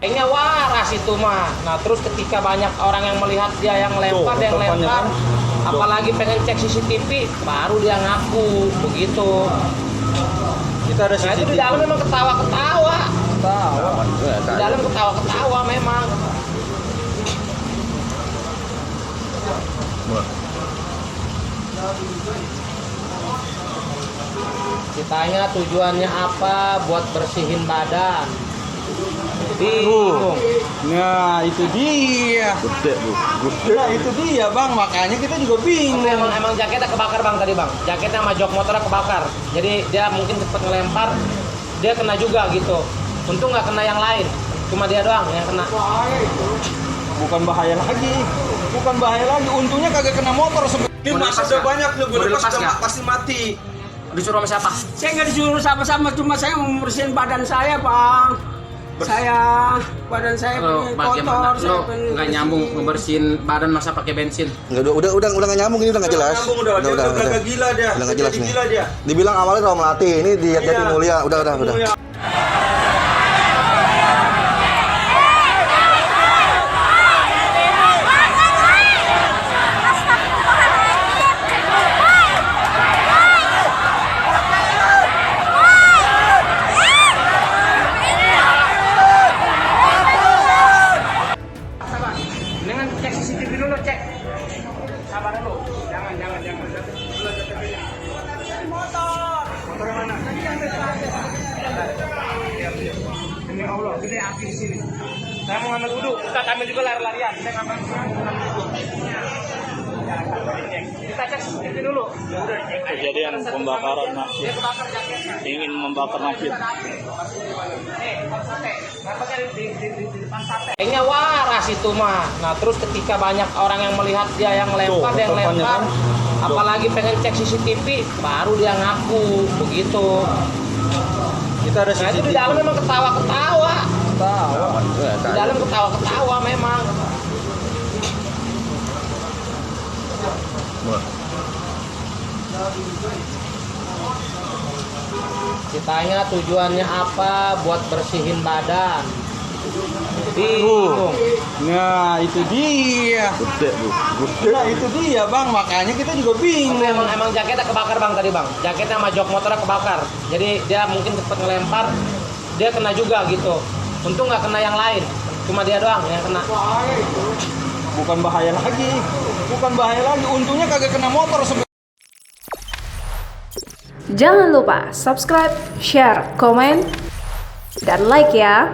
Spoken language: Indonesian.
Kayaknya waras itu mah. Nah terus ketika banyak orang yang melihat dia yang lempar, dia yang lempar, apalagi pengen cek CCTV, baru dia ngaku begitu. Kita ada Nah CCTV. itu di dalam memang ketawa-ketawa. Di dalam ketawa-ketawa memang. Ditanya tujuannya apa, buat bersihin badan. Bingung. Nah itu dia. Gede bu, gede. Nah itu dia bang, makanya kita juga bingung. Tapi emang jaketnya kebakar bang tadi bang. Jaketnya sama jok motornya kebakar. Jadi dia mungkin cepet ngelempar, dia kena juga gitu. Untung nggak kena yang lain, cuma dia doang yang kena. Bukan bahaya lagi, bukan bahaya lagi. Untungnya kagak kena motor sebenarnya. Mau Masa dilepas udah nggak? banyak lu, gue Mau lepas dilepas udah nggak? pasti mati. Disuruh sama siapa? Saya nggak disuruh sama-sama, cuma saya mau membersihin badan saya, Bang. Badan saya Lo pengen bagaimana? kotor, saya Lo pengen nggak nyambung ngebersihin badan masa pakai bensin? Nggak, udah nggak nyambung, ini udah nggak jelas. Nyambung udah kagak gila dia. Udah nggak jelas Jadi nih. gila dia. Dibilang awalnya Roh Melati, ini di Jati Iya. Mulia. Udah. Mulia. Dengan cek CCTV dulu cek. Sabar dulu. Jangan. Motor yang mana? Demi Allah, gede api di sini. Saya mau ngambil wudhu. Kita ambil juga lari-larian. Saya ngambil wudhu. Kita cek CCTV dulu. Kejadian pembakaran masjid, Dia kebakar jaketnya. ingin membakar masjid. Di depan sate. Kayaknya waras itu mah. Nah terus ketika banyak orang yang melihat dia yang lempar, dia yang depannya lempar, kan. apalagi pengen cek CCTV, baru dia ngaku begitu. Kita ada Nah itu CCTV. di dalam memang ketawa-ketawa. Tahu. Di dalam ketawa-ketawa memang. Ditanya tujuannya apa, buat bersihin badan. Bingung. Nah itu dia. Gede bu, gede. Nah itu dia bang, makanya kita juga bingung. Tapi emang jaketnya kebakar bang tadi bang. Jaketnya sama jok motornya kebakar. Jadi dia mungkin cepet ngelempar, dia kena juga gitu. Untung nggak kena yang lain, cuma dia doang yang kena. Bukan bahaya lagi, bukan bahaya lagi. Untungnya kagak kena motor sebenarnya. Jangan lupa subscribe, share, komen, dan like ya.